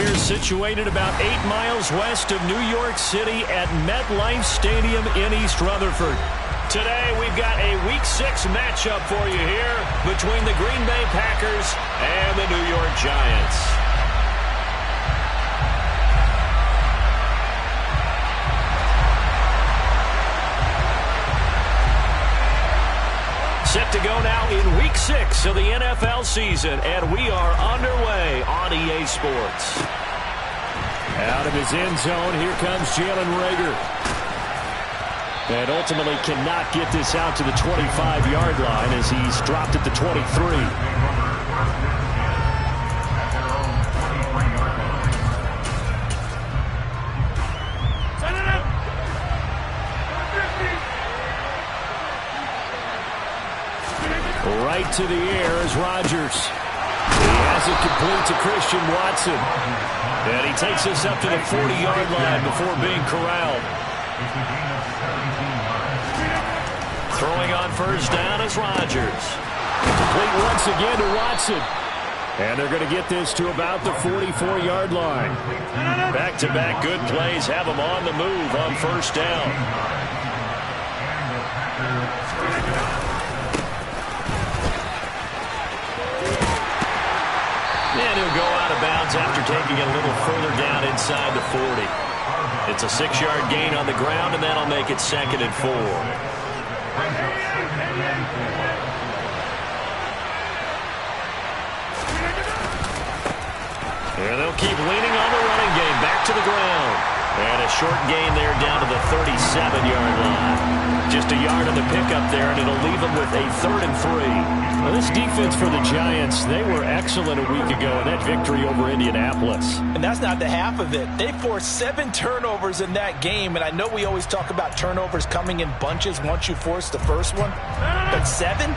We're situated about 8 miles west of New York City at MetLife Stadium in East Rutherford. Today, we've got a Week 6 matchup for you here between the Green Bay Packers and the New York Giants. Set to go now in Week 6 of the NFL season, and we are underway on EA Sports. Out of his end zone, here comes Jalen Reagor. And ultimately cannot get this out to the 25-yard line as he's dropped at the 23. Right to the air is Rodgers. He has it complete to Christian Watson. And he takes us up to the 40-yard line before being corralled. Throwing on first down is Rodgers. Complete once again to Watson. And they're going to get this to about the 44-yard line. Back-to-back good plays have them on the move on first down. And he'll go out of bounds after taking it a little further down inside the 40. It's a 6-yard gain on the ground, and that'll make it 2nd and 4. And they'll keep leaning on the running game. Back to the ground. And a short gain there down to the 37-yard line. Just a yard on the pickup there, and it'll leave them with a 3rd and 3. Well, this defense for the Giants, they were excellent a week ago in that victory over Indianapolis. And that's not the half of it. They forced 7 turnovers in that game, and I know we always talk about turnovers coming in bunches once you force the first one. But 7?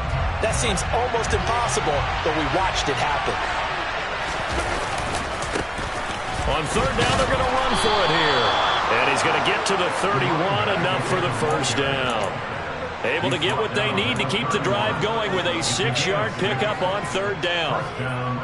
That seems almost impossible, but we watched it happen. On third down, they're going to run for it here. And he's going to get to the 31, enough for the first down. Able to get what they need to keep the drive going with a 6-yard pickup on third down.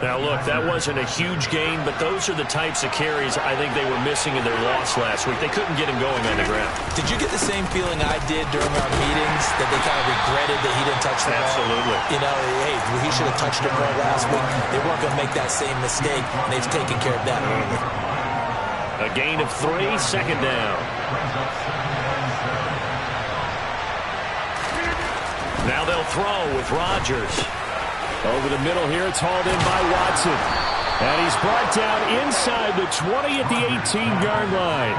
Now, look, that wasn't a huge gain, but those are the types of carries I think they were missing in their loss last week. They couldn't get him going on the ground. Did you get the same feeling I did during our meetings, that they kind of regretted that he didn't touch the ball? Absolutely. You know, hey, he should have touched the ball last week. They weren't going to make that same mistake, and they've taken care of that early. A gain of 3, 2nd down. Now they'll throw with Rodgers. Over the middle here, it's hauled in by Watson. And he's brought down inside the 20 at the 18-yard line.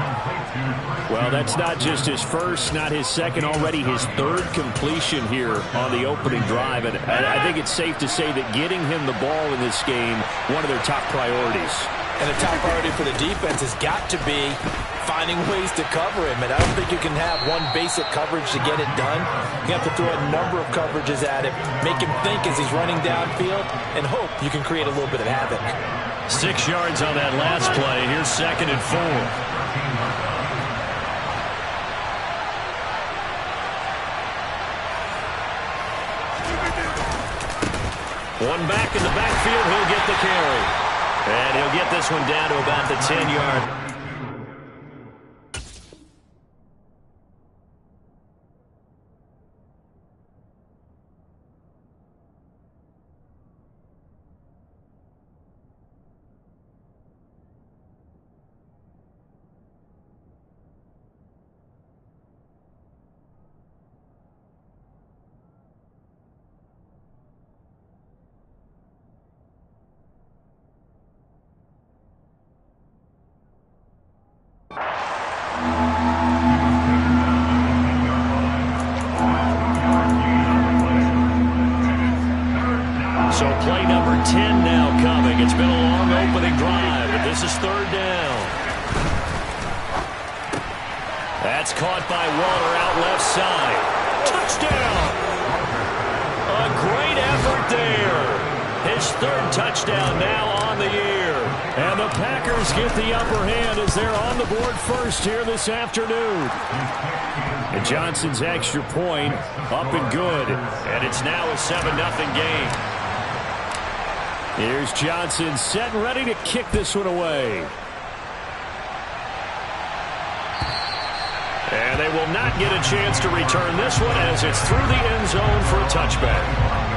Well, that's not just his first, not his second, already his 3rd completion here on the opening drive. And I think it's safe to say that getting him the ball in this game, one of their top priorities. And the top priority for the defense has got to be finding ways to cover him. And I don't think you can have one basic coverage to get it done. You have to throw a number of coverages at him, make him think as he's running downfield, and hope you can create a little bit of havoc. 6 yards on that last play. Here's 2nd and 4. One back in the backfield, he'll get the carry. And he'll get this one down to about the 10-yard. So play number 10 now coming. It's been a long opening drive, but this is 3rd down. That's caught by Waller out left side. Touchdown! A great effort there. His 3rd touchdown now on the year. And the Packers get the upper hand as they're on the board first here this afternoon. And Johnson's extra point up and good. And it's now a 7-0 game. Here's Johnson set and ready to kick this one away. And they will not get a chance to return this one as it's through the end zone for a touchback.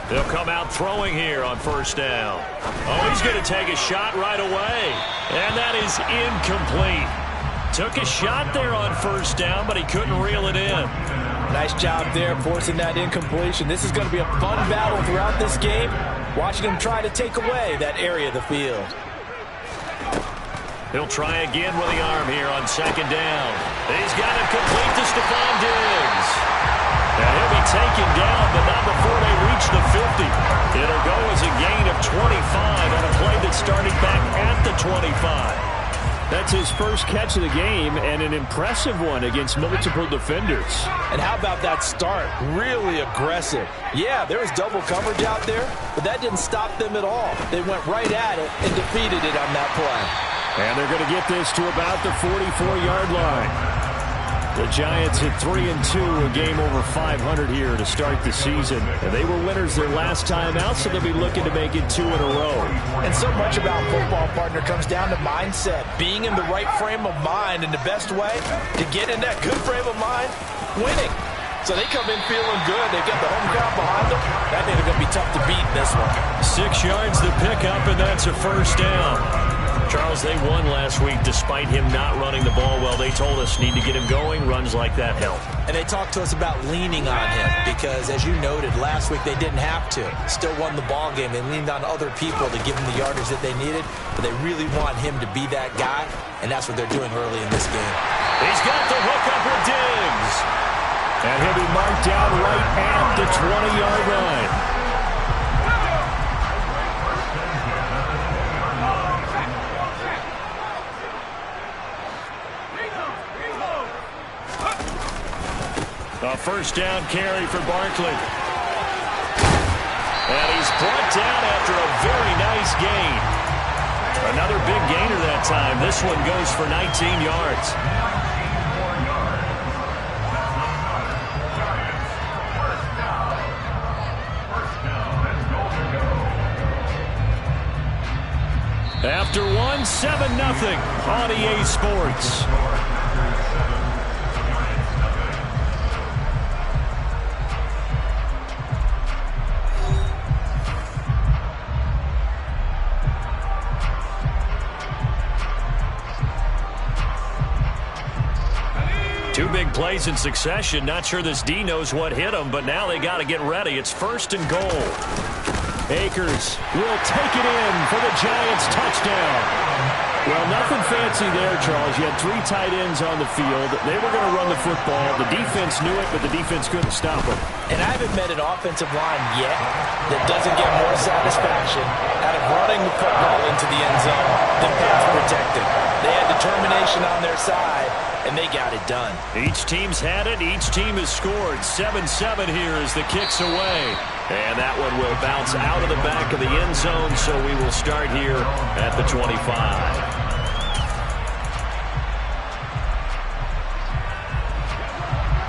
They'll come out throwing here on first down. Oh, he's going to take a shot right away. And that is incomplete. Took a shot there on first down, but he couldn't reel it in. Nice job there forcing that incompletion. This is going to be a fun battle throughout this game. Watching him try to take away that area of the field. He'll try again with the arm here on second down. He's got it complete to Stephon Diggs. And he'll be taken down, but not before they reach the 50. It'll go as a gain of 25 on a play that started back at the 25. That's his first catch of the game, and an impressive one against multiple defenders. And how about that start? Really aggressive. Yeah, there was double coverage out there, but that didn't stop them at all. They went right at it and defeated it on that play. And they're going to get this to about the 44-yard line. The Giants at 3-2, a game over 500 here to start the season. And they were winners their last time out, so they'll be looking to make it 2 in a row. And so much about football, partner, comes down to mindset. Being in the right frame of mind, and the best way to get in that good frame of mind, winning. So they come in feeling good. They've got the home crowd behind them. I think they're going to be tough to beat in this one. 6 yards to pick up, and that's a first down. Charles, they won last week despite him not running the ball well. They told us need to get him going. Runs like that help. And they talked to us about leaning on him because, as you noted, last week they didn't have to. Still won the ball game. They leaned on other people to give them the yardage that they needed, but they really want him to be that guy, and that's what they're doing early in this game. He's got the hook up with Diggs. And he'll be marked down right at the 20-yard line. A first down carry for Barkley. And he's brought down after a very nice gain. Another big gainer that time. This one goes for 19 yards. After one, 7-0 on EA Sports. Two big plays in succession. Not sure this D knows what hit him, but now they got to get ready. It's first and goal. Akers will take it in for the Giants touchdown. Well, nothing fancy there, Charles. You had 3 tight ends on the field. They were going to run the football. The defense knew it, but the defense couldn't stop them. And I haven't met an offensive line yet that doesn't get more satisfaction out of running the football into the end zone than pass protecting. They had determination on their side, and they got it done. Each team's had it. Each team has scored. 7-7 here as the kick's away. And that one will bounce out of the back of the end zone, so we will start here at the 25.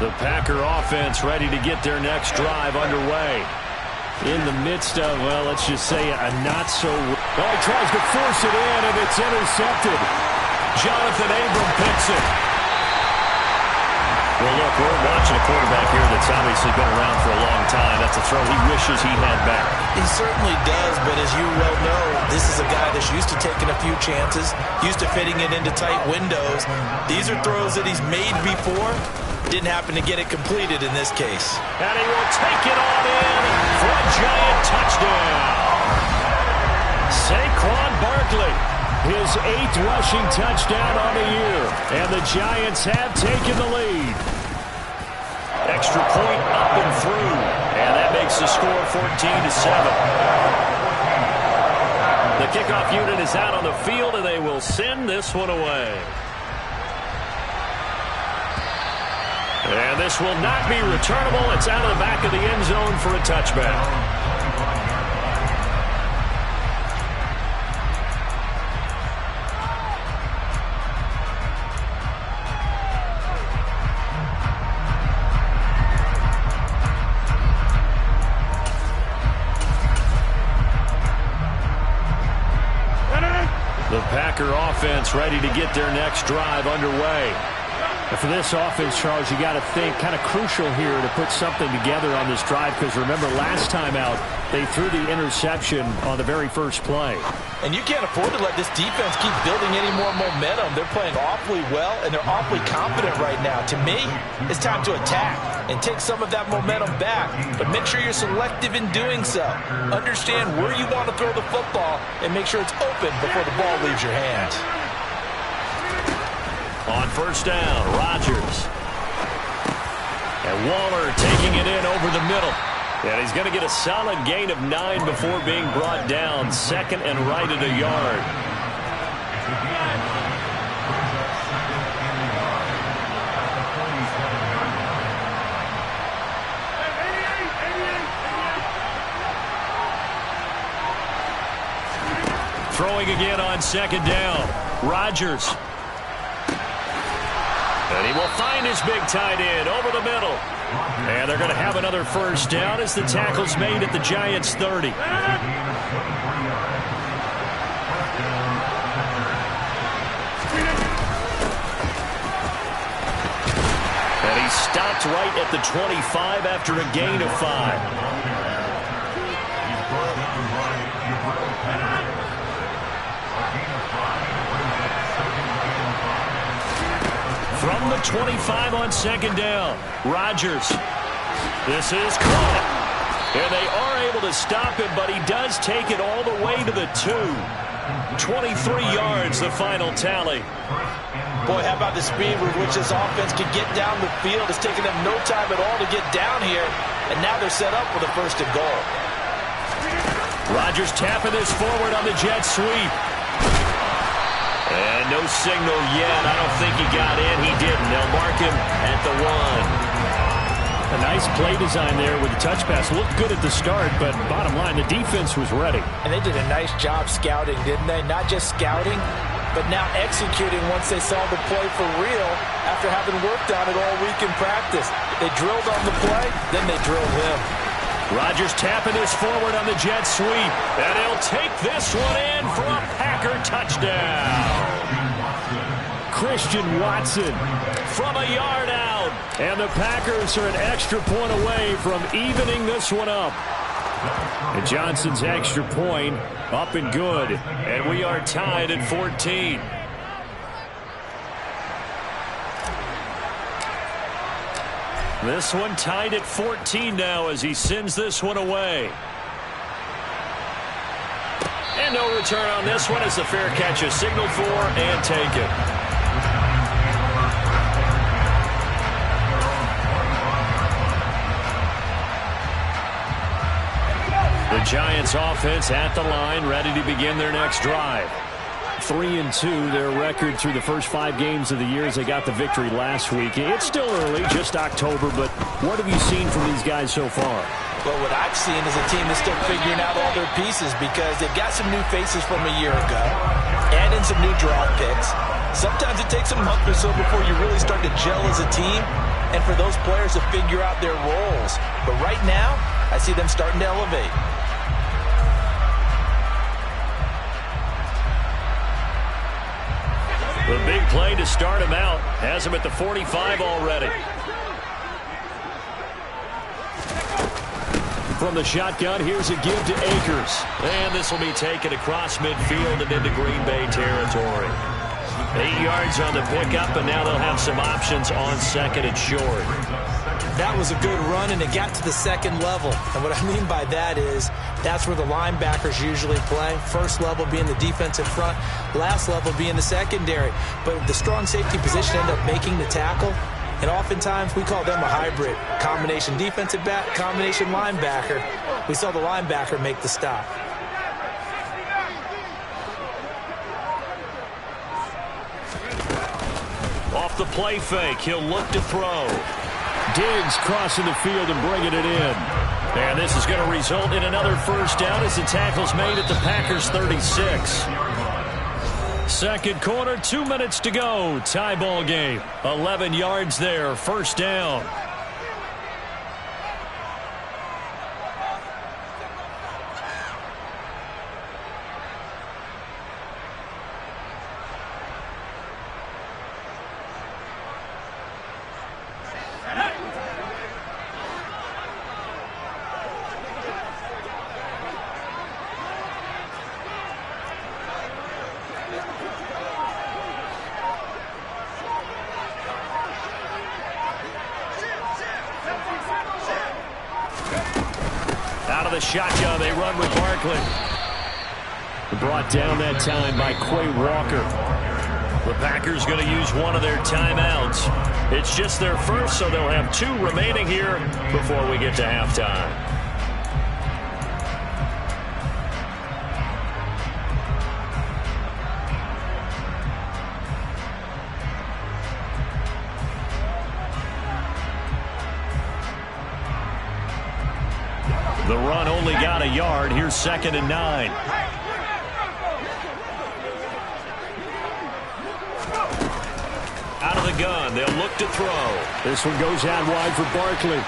The Packer offense ready to get their next drive underway. In the midst of, well, let's just say a not-so... Oh, he tries to force it in, and it's intercepted. Jonathan Abram picks it. Well, look, we're watching a quarterback here that's obviously been around for a long time. That's a throw he wishes he had back. He certainly does, but as you well know, this is a guy that's used to taking a few chances, used to fitting it into tight windows. These are throws that he's made before. Didn't happen to get it completed in this case. And he will take it on in for a Giant touchdown. Saquon Barkley His 8th rushing touchdown on the year. And the Giants have taken the lead. Extra point up and through. And that makes the score 14-7. The kickoff unit is out on the field, and they will send this one away. And this will not be returnable. It's out of the back of the end zone for a touchback. The Packer offense ready to get their next drive underway. And for this offense, Charles, you got to think kind of crucial here to put something together on this drive, because remember last time out they threw the interception on the very first play. And you can't afford to let this defense keep building any more momentum. They're playing awfully well, and they're awfully confident right now. To me, it's time to attack and take some of that momentum back. But make sure you're selective in doing so. Understand where you want to throw the football and make sure it's open before the ball leaves your hands. On first down, Rodgers. And Waller taking it in over the middle. And he's going to get a solid gain of 9 before being brought down. Second and right at a yard. Throwing again on second down. Rodgers. And he will find his big tight end over the middle. And they're going to have another first down as the tackle's made at the Giants' 30. And he stopped right at the 25 after a gain of 5. From the 25 on second down, Rodgers. This is caught. And they are able to stop him, but he does take it all the way to the 2. 23 yards, the final tally. Boy, how about the speed with which this offense can get down the field? It's taken them no time at all to get down here, and now they're set up with a first and goal. Rodgers tapping this forward on the jet sweep. And no signal yet. I don't think he got in. He didn't. They'll mark him at the 1. A nice play design there with the touch pass. Looked good at the start, but bottom line, the defense was ready. And they did a nice job scouting, didn't they? Not just scouting, but now executing once they saw the play for real after having worked on it all week in practice. They drilled on the play, then they drilled him. Rodgers tapping this forward on the jet sweep. And he'll take this one in for a Packer touchdown. Christian Watson from a yard out. And the Packers are an extra point away from evening this one up. And Johnson's extra point up and good. And we are tied at 14. This one tied at 14 now as he sends this one away. And no return on this one as the fair catch is signaled for and taken. The Giants offense at the line, ready to begin their next drive. 3-2, their record through the first 5 games of the year as they got the victory last week. It's still early, just October, but what have you seen from these guys so far? Well, what I've seen is a team that's still figuring out all their pieces because they've got some new faces from a year ago, add in some new draft picks. Sometimes it takes a month or so before you really start to gel as a team and for those players to figure out their roles. But right now, I see them starting to elevate. The big play to start him out has him at the 45 already. From the shotgun, here's a give to Akers. And this will be taken across midfield and into Green Bay territory. 8 yards on the pickup, and now they'll have some options on second and short. That was a good run, and it got to the second level. And what I mean by that is that's where the linebackers usually play. First level being the defensive front, last level being the secondary. But the strong safety position ended up making the tackle. And oftentimes we call them a hybrid. Combination defensive back, combination linebacker. We saw the linebacker make the stop. Off the play fake, he'll look to throw. Diggs crossing the field and bringing it in. And this is going to result in another first down as the tackle's made at the Packers 36. Second quarter, 2 minutes to go. Tie ball game. 11 yards there, first down. Shotgun, they run with Barkley. Brought down that time by Quay Walker. The Packers going to use one of their timeouts. It's just their first, so they'll have 2 remaining here before we get to halftime. The run only got a yard. Here's 2nd and 9. Out of the gun. They'll look to throw. This one goes out wide for Barkley.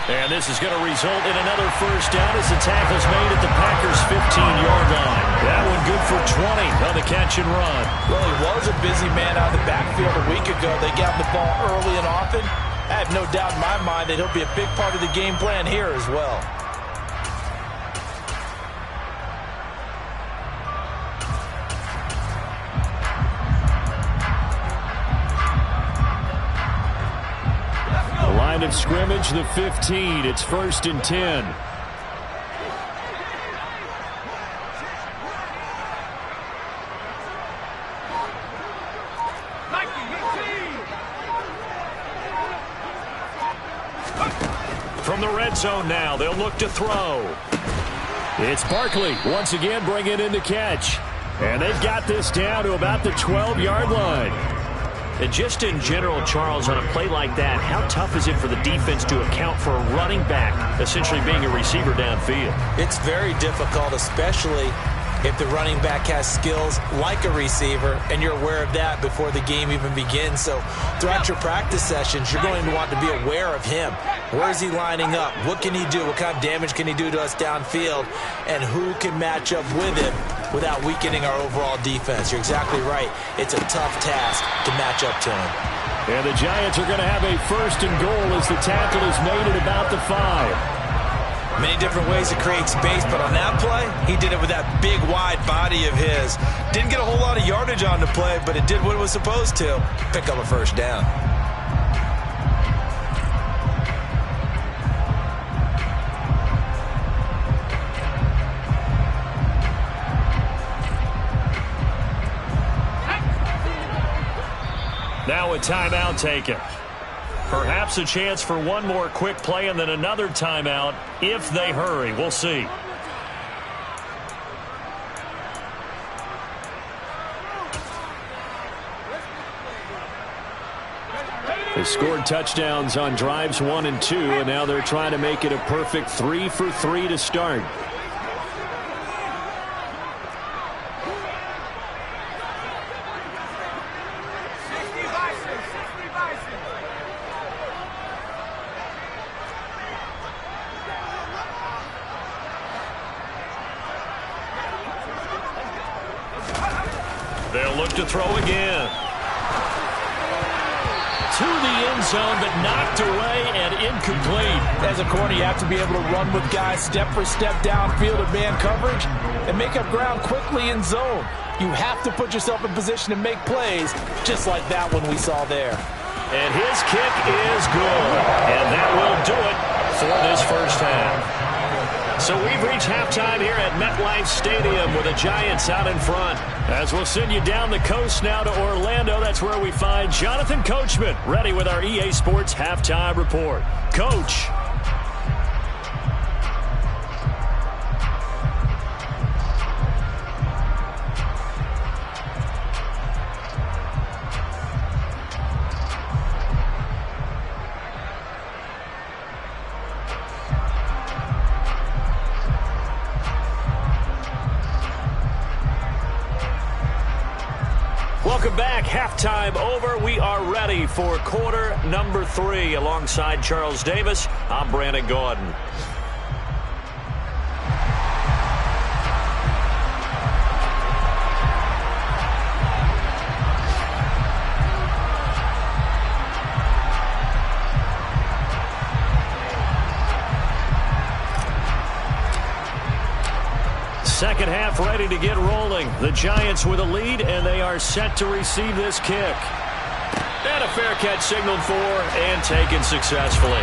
And this is going to result in another first down as the tackle's made at the Packers' 15-yard line. That one good for 20 on the catch and run. Well, he was a busy man out of the backfield a week ago. They got the ball early and often. I have no doubt in my mind that he'll be a big part of the game plan here as well. Line of scrimmage, the 15. It's 1st and 10. From the red zone now, they'll look to throw. It's Barkley once again bringing in the catch. And they've got this down to about the 12-yard line. And just in general, Charles, on a play like that, how tough is it for the defense to account for a running back essentially being a receiver downfield? It's very difficult, especially if the running back has skills like a receiver, and you're aware of that before the game even begins. So throughout your practice sessions, you're going to want to be aware of him. Where is he lining up? What can he do? What kind of damage can he do to us downfield? And who can match up with him without weakening our overall defense? You're exactly right. It's a tough task to match up to him. And the Giants are going to have a 1st and goal as the tackle is made at about the 5. Many different ways to create space, but on that play, he did it with that big, wide body of his. Didn't get a whole lot of yardage on the play, but it did what it was supposed to. Pick up a first down. Now a timeout taken. Perhaps a chance for one more quick play and then another timeout if they hurry. We'll see. They scored touchdowns on drives 1 and 2, and now they're trying to make it a perfect 3 for 3 to start. They'll look to throw again. To the end zone, but knocked away and incomplete. As a corner, you have to be able to run with guys step for step downfield in man coverage and make up ground quickly in zone. You have to put yourself in position to make plays, just like that one we saw there. And his kick is good. And that will do it for this first half. So we've reached halftime here at MetLife Stadium with the Giants out in front. As we'll send you down the coast now to Orlando, that's where we find Jonathan Coachman ready with our EA Sports Halftime Report. Coach. Welcome back. Halftime over. We are ready for quarter number 3. Alongside Charles Davis, I'm Brandon Gaudin. Second half ready to get rolling. The Giants with a lead, and they are set to receive this kick. And a fair catch signaled for and taken successfully.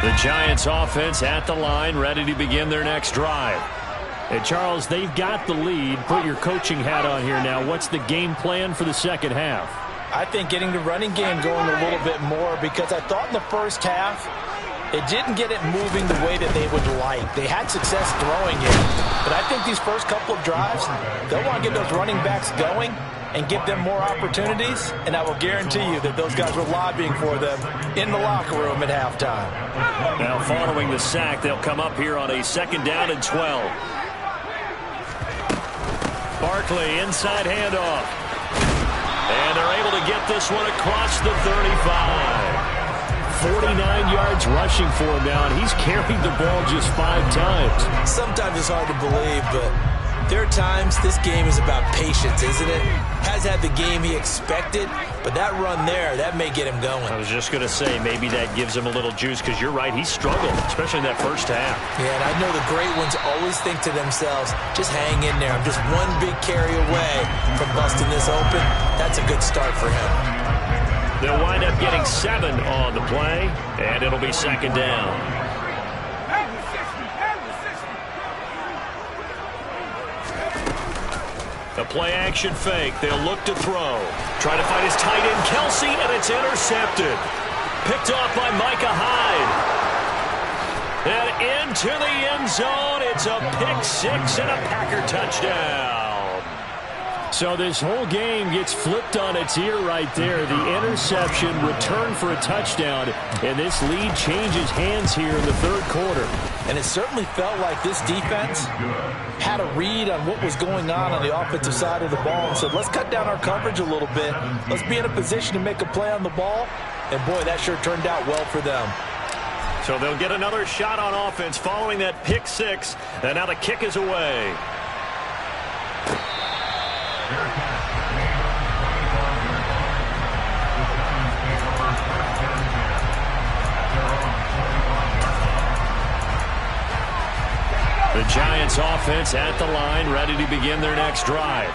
The Giants offense at the line, ready to begin their next drive. Hey, Charles, they've got the lead. Put your coaching hat on here now. What's the game plan for the second half? I think getting the running game going a little bit more, because I thought in the first half it didn't get it moving the way that they would like. They had success throwing it, but I think these first couple of drives, they'll want to get those running backs going and give them more opportunities, and I will guarantee you that those guys were lobbying for them in the locker room at halftime. Now following the sack, they'll come up here on a 2nd down and 12. Barkley, inside handoff. And they're able to get this one across the 35. 49 yards rushing for him now, and he's carried the ball just 5 times. Sometimes it's hard to believe, but there are times this game is about patience, isn't it? Has had the game he expected, but that run there, that may get him going. I was just going to say, maybe that gives him a little juice, because you're right, he struggled, especially in that first half. Yeah, and I know the great ones always think to themselves, just hang in there. I'm just one big carry away from busting this open. That's a good start for him. They'll wind up getting 7 on the play, and it'll be 2nd down. The play-action fake. They'll look to throw. Try to find his tight end, Kelsey, and it's intercepted. Picked off by Micah Hyde. And into the end zone. It's a pick 6 and a Packer touchdown. So this whole game gets flipped on its ear right there. The interception, return for a touchdown, and this lead changes hands here in the 3rd quarter. And it certainly felt like this defense had a read on what was going on the offensive side of the ball and said, let's cut down our coverage a little bit. Let's be in a position to make a play on the ball. And, boy, that sure turned out well for them. So they'll get another shot on offense following that pick 6. And now the kick is away. The Giants offense at the line, ready to begin their next drive.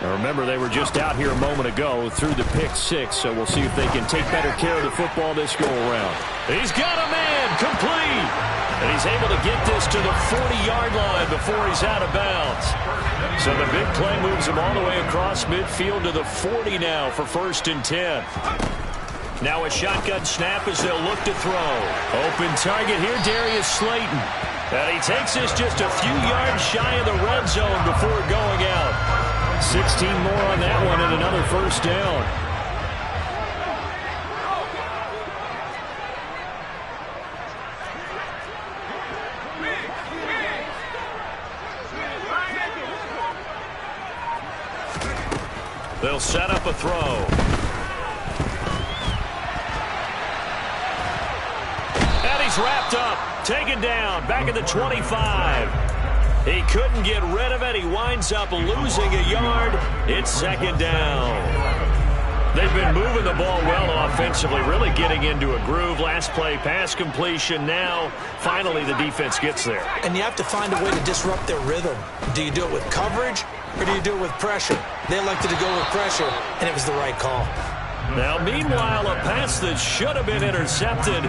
Now remember, they were just out here a moment ago through the pick 6, so we'll see if they can take better care of the football this go-around. He's got a man, complete! And he's able to get this to the 40-yard line before he's out of bounds. So the big play moves him all the way across midfield to the 40 now for 1st and 10. Now a shotgun snap as they'll look to throw. Open target here, Darius Slayton. And he takes this just a few yards shy of the red zone before going out. 16 more on that one and another 1st down. They'll set up a throw. And he's wrapped up. Taken down, back at the 25. He couldn't get rid of it. He winds up losing a yard. It's 2nd down. They've been moving the ball well offensively, really getting into a groove. Last play, pass completion. Now, finally, the defense gets there. And you have to find a way to disrupt their rhythm. Do you do it with coverage, or do you do it with pressure? They elected to go with pressure, and it was the right call. Now, meanwhile, a pass that should have been intercepted,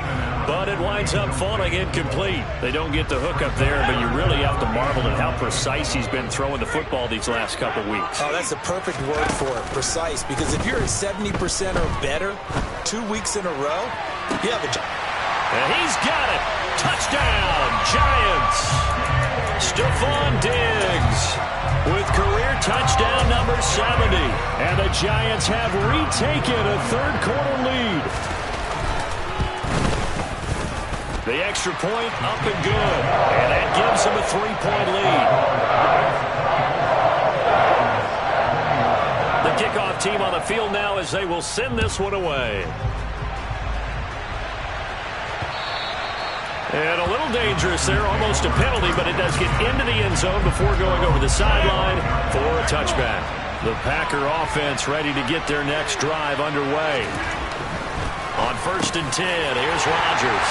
but it winds up falling incomplete. They don't get the hook up there, but you really have to marvel at how precise he's been throwing the football these last couple weeks. Oh, that's a perfect word for it, precise, because if you're at 70% or better 2 weeks in a row, you have a job. And he's got it. Touchdown, Giants. Stephon Diggs with career touchdown number 70. And the Giants have retaken a third-quarter lead. The extra point up and good. And that gives them a 3-point lead. The kickoff team on the field now as they will send this one away. And a little dangerous there, almost a penalty, but it does get into the end zone before going over the sideline for a touchback. The Packer offense ready to get their next drive underway. On 1st and 10, here's Rodgers.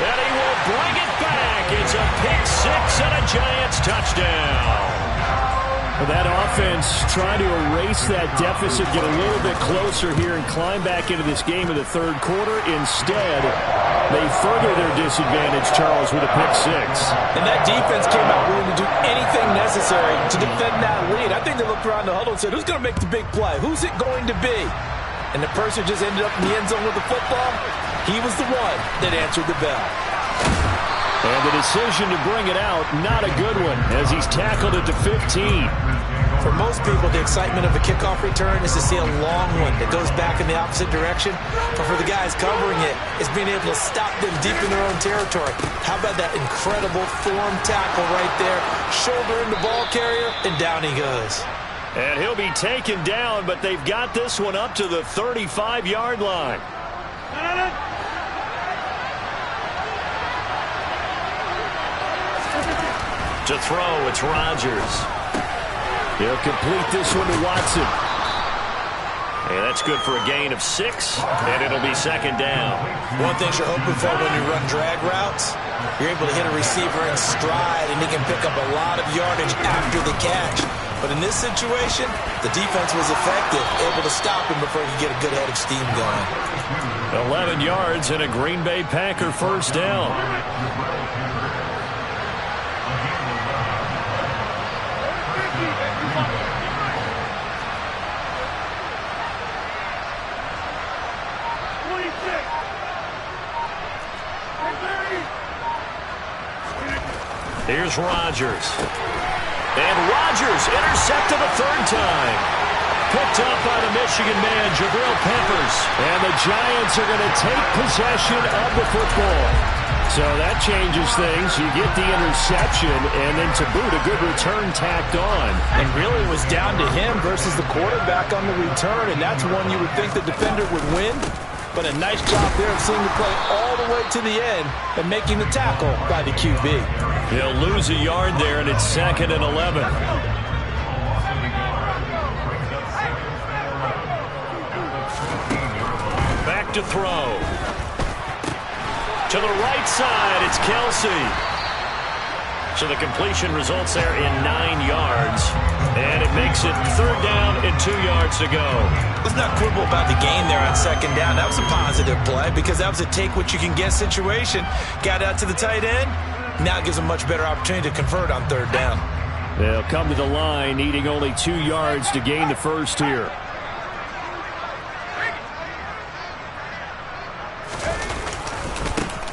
And he will bring it back. It's a pick six and a Giants touchdown. That offense trying to erase that deficit, get a little bit closer here and climb back into this game in the third quarter. Instead, they further their disadvantage, Charles, with a pick six. And that defense came out willing to do anything necessary to defend that lead. I think they looked around the huddle and said, who's going to make the big play? Who's it going to be? And the person who just ended up in the end zone with the football, he was the one that answered the bell. And the decision to bring it out, not a good one, as he's tackled it to 15. For most people, the excitement of a kickoff return is to see a long one that goes back in the opposite direction. But for the guys covering it, it's being able to stop them deep in their own territory. How about that incredible form tackle right there? Shoulder in the ball carrier, and down he goes. And he'll be taken down, but they've got this one up to the 35-yard line. To throw, it's Rodgers. He'll complete this one to Watson. And that's good for a gain of 6, and it'll be second down. One thing you're hoping for when you run drag routes, you're able to hit a receiver in stride, and he can pick up a lot of yardage after the catch. But in this situation, the defense was effective, able to stop him before he could get a good head of steam going. 11 yards and a Green Bay Packer first down. Here's Rodgers. And Rodgers intercepted a third time. Picked up by the Michigan man, Jabril Peppers. And the Giants are going to take possession of the football. So that changes things. You get the interception, and then to boot, a good return tacked on. And really it was down to him versus the quarterback on the return, and that's one you would think the defender would win. But a nice job there of seeing the play all the way to the end and making the tackle by the QB. He'll lose a yard there, and it's 2nd and 11. Back to throw. To the right side, it's Kelsey. So the completion results there in 9 yards. And it makes it 3rd down and 2 yards to go. Let's not quibble about the gain there on 2nd down. That was a positive play because that was a take-what-you-can-get situation. Got out to the tight end. Now it gives them a much better opportunity to convert on 3rd down. They'll come to the line, needing only 2 yards to gain the first here.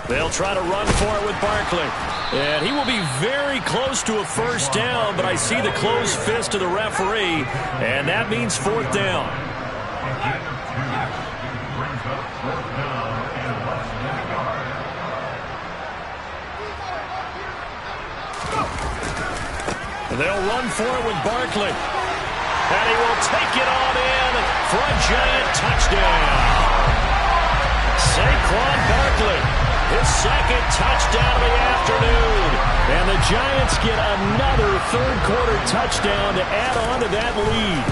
They'll try to run for it with Barkley. And he will be very close to a first down, but I see the closed fist of the referee, and that means 4th down. They'll run for it with Barkley. And he will take it on in for a Giant touchdown. Saquon Barkley, his 2nd touchdown of the afternoon. And the Giants get another third-quarter touchdown to add on to that lead.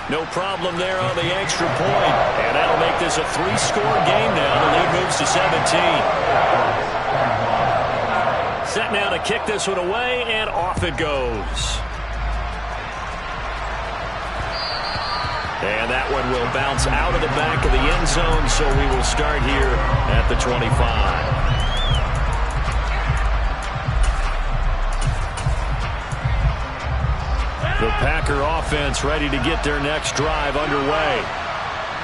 No problem there on the extra point. And that'll make this a 3-score game now. The lead moves to 17. Set now to kick this one away, and off it goes. And that one will bounce out of the back of the end zone, so we will start here at the 25. The Packer offense ready to get their next drive underway.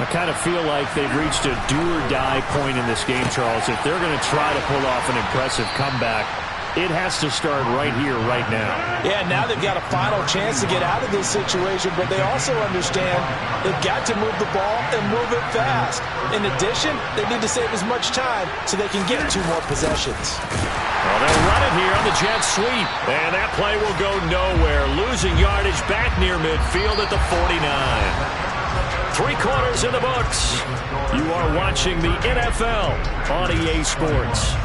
I kind of feel like they've reached a do-or-die point in this game, Charles. If they're going to try to pull off an impressive comeback, it has to start right here, right now. Yeah, now they've got a final chance to get out of this situation, but they also understand they've got to move the ball and move it fast. In addition, they need to save as much time so they can get 2 more possessions. Well, they'll run it here on the jet sweep, and that play will go nowhere. Losing yardage back near midfield at the 49. 3 quarters in the books. You are watching the NFL on EA Sports.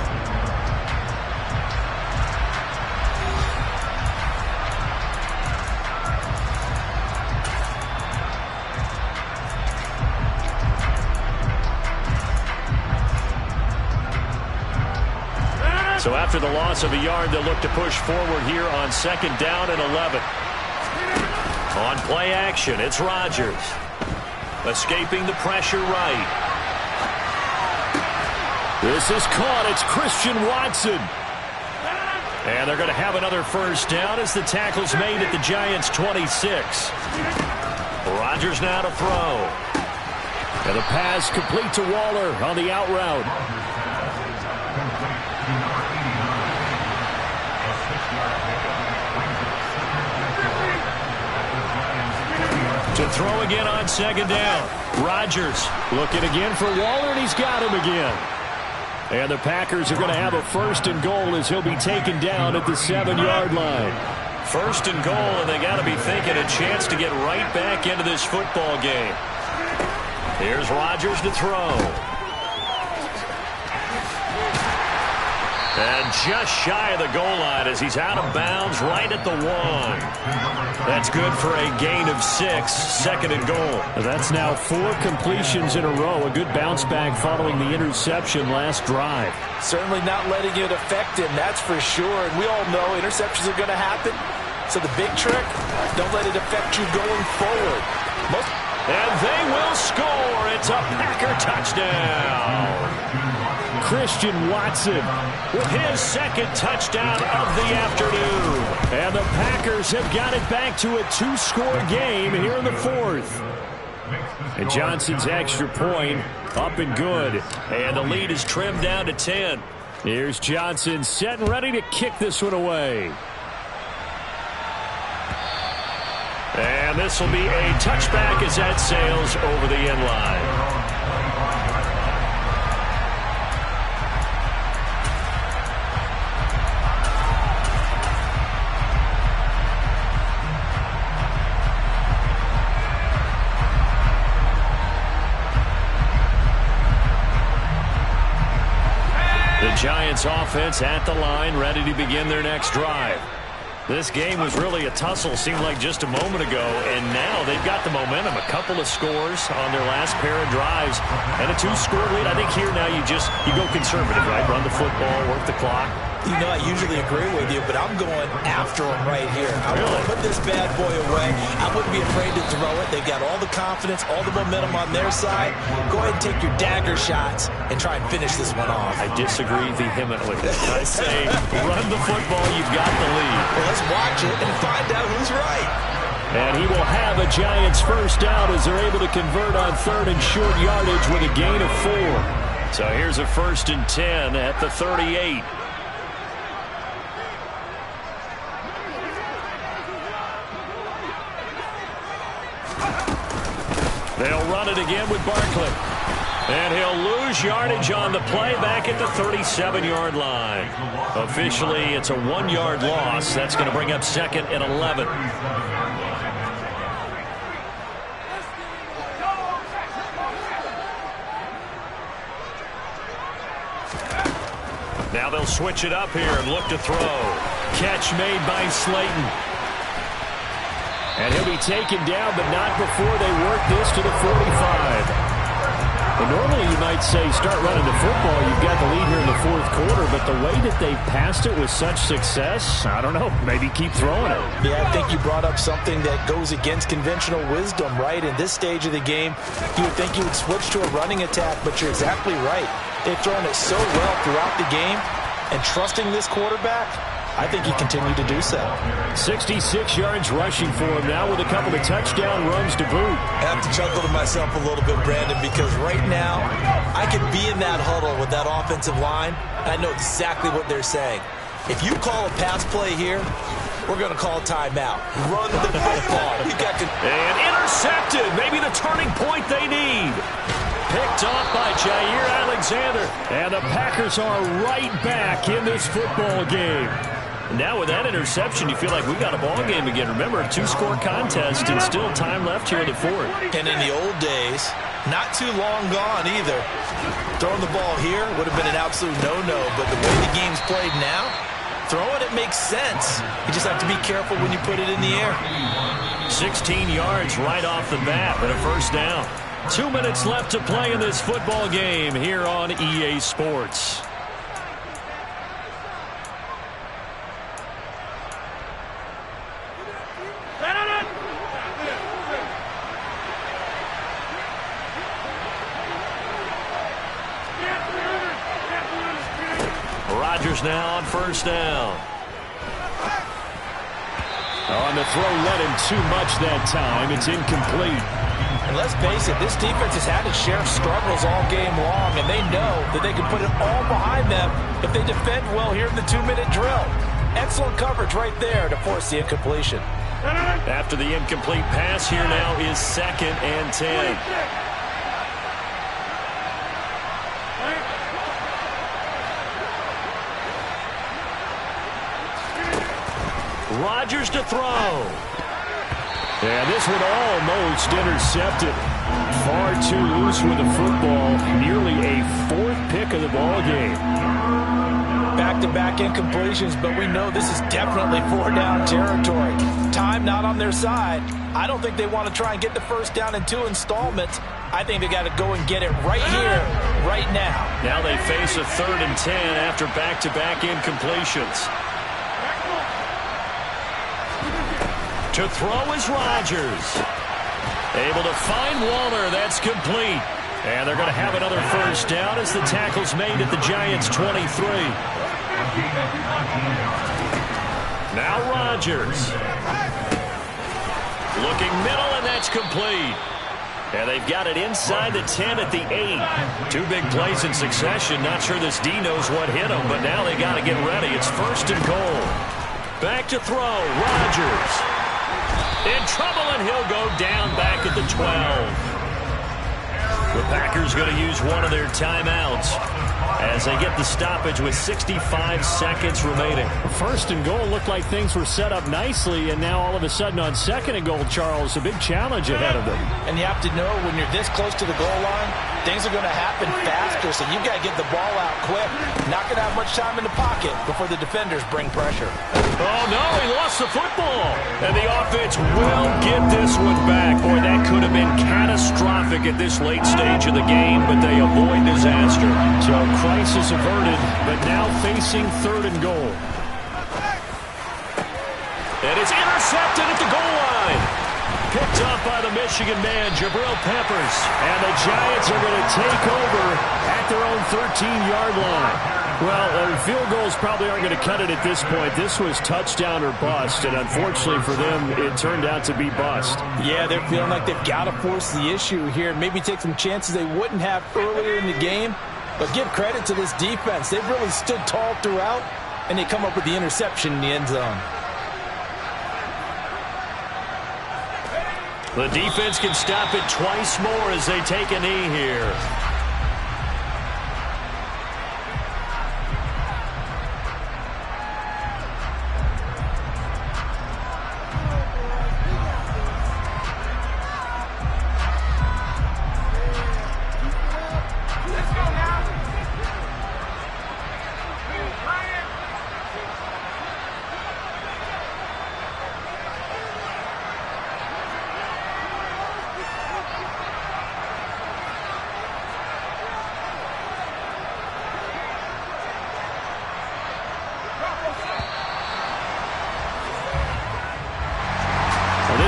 So after the loss of a yard, they'll look to push forward here on 2nd down and 11. On play action, it's Rodgers. Escaping the pressure right. This is caught. It's Christian Watson. And they're going to have another first down as the tackle's made at the Giants' 26. Rodgers now to throw. And the pass complete to Waller on the out route. To throw again on 2nd down. Rodgers looking again for Waller, and he's got him again. And the Packers are going to have a 1st and goal as he'll be taken down at the 7-yard line. 1st and goal, and they got to be thinking a chance to get right back into this football game. Here's Rodgers to throw. And just shy of the goal line as he's out of bounds right at the 1. That's good for a gain of 6, 2nd and goal. That's now 4 completions in a row. A good bounce back following the interception last drive. Certainly not letting it affect him, that's for sure. And we all know interceptions are going to happen. So the big trick, don't let it affect you going forward. And they will score. It's a Packer touchdown. Christian Watson with his 2nd touchdown of the afternoon. And the Packers have got it back to a 2-score game here in the 4th. And Johnson's extra point up and good. And the lead is trimmed down to 10. Here's Johnson set and ready to kick this one away. And this will be a touchback as that sails over the end line. The Giants offense at the line, ready to begin their next drive. This game was really a tussle, seemed like just a moment ago, and now they've got the momentum. A couple of scores on their last pair of drives, and a 2-score lead. I think here now you go conservative, right? Run the football, work the clock. You know, I usually agree with you, but I'm going after him right here. I want to put this bad boy away. I wouldn't be afraid to throw it. They've got all the confidence, all the momentum on their side. Go ahead and take your dagger shots and try and finish this one off. I disagree vehemently. I say run the football, you've got the lead. Well, let's watch it and find out who's right. And he will have a Giants first down as they're able to convert on 3rd and short yardage with a gain of 4. So here's a 1st and 10 at the 38. They'll run it again with Barkley. And he'll lose yardage on the play back at the 37-yard line. Officially, it's a 1-yard loss. That's going to bring up 2nd and 11. Now they'll switch it up here and look to throw. Catch made by Slayton. And he'll be taken down, but not before they work this to the 45. And normally you might say start running the football. You've got the lead here in the fourth quarter, but the way that they passed it with such success, I don't know, maybe keep throwing it. Yeah, I think you brought up something that goes against conventional wisdom, right? In this stage of the game, you would think you would switch to a running attack, but you're exactly right. They've thrown it so well throughout the game, and trusting this quarterback, I think he continued to do so. 66 yards rushing for him now with a couple of touchdown runs to boot. I have to chuckle to myself a little bit, Brandon, because right now I could be in that huddle with that offensive line, and I know exactly what they're saying. If you call a pass play here, we're going to call a timeout. Run the football. And intercepted. Maybe the turning point they need. Picked off by Jair Alexander. And the Packers are right back in this football game. Now with that interception, you feel like we've got a ball game again. Remember, a two-score contest and still time left here in the fourth. And in the old days, not too long gone either. Throwing the ball here would have been an absolute no-no, but the way the game's played now, throwing it makes sense. You just have to be careful when you put it in the air. 16 yards right off the bat, but a first down. 2 minutes left to play in this football game here on EA Sports. Rodgers now on first down. On the throw, led him too much that time. It's incomplete. And let's face it, this defense has had its share of struggles all game long, and they know that they can put it all behind them if they defend well here in the 2-minute drill. Excellent coverage right there to force the incompletion. After the incomplete pass, here now is 2nd and 10. Rodgers to throw. And this one almost intercepted. Far too loose with the football. Nearly a 4th pick of the ball game. Back-to-back incompletions, but we know this is definitely 4-down territory. Time not on their side. I don't think they want to try and get the first down in 2 installments. I think they got to go and get it right here, right now. Now they face a 3rd and 10 after back-to-back incompletions. To throw is Rodgers. Able to find Waller. That's complete. And they're going to have another first down as the tackle's made at the Giants' 23. Now Rodgers. Looking middle, and that's complete. And they've got it inside the 10 at the 8. 2 big plays in succession. Not sure this D knows what hit him, but now they got to get ready. It's 1st and goal. Back to throw. Rodgers. In trouble, and he'll go down back at the 12. The Packers going to use one of their timeouts as they get the stoppage with 65 seconds remaining. 1st and goal looked like things were set up nicely, and now all of a sudden on 2nd and goal, Charles, a big challenge ahead of them. And you have to know when you're this close to the goal line, things are going to happen faster, so you've got to get the ball out quick. Not going to have much time in the pocket before the defenders bring pressure. Oh, no, he lost the football. And the offense will get this one back. Boy, that could have been catastrophic at this late stage of the game, but they avoid disaster. So crisis averted, but now facing 3rd and goal. And it's intercepted at the goal line. Picked up by the Michigan man, Jabril Peppers. And the Giants are going to take over at their own 13-yard line. Well, field goals probably aren't going to cut it at this point. This was touchdown or bust, and unfortunately for them, it turned out to be bust. Yeah, they're feeling like they've got to force the issue here and maybe take some chances they wouldn't have earlier in the game. But give credit to this defense. They've really stood tall throughout, and they come up with the interception in the end zone. The defense can stop it twice more as they take a knee here.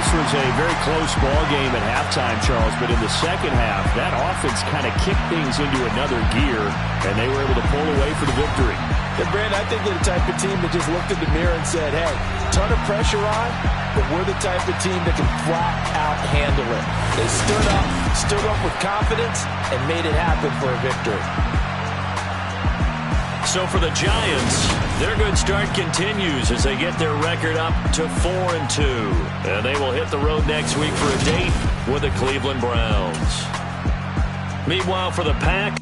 this was a very close ball game at halftime, Charles, but in the second half, that offense kind of kicked things into another gear, and they were able to pull away for the victory. And Brand, I think they're the type of team that just looked in the mirror and said, hey, ton of pressure on, but we're the type of team that can flat out handle it. They stood up with confidence, and made it happen for a victory. So for the Giants, their good start continues as they get their record up to 4-2. And they will hit the road next week for a date with the Cleveland Browns. Meanwhile, for the Pack,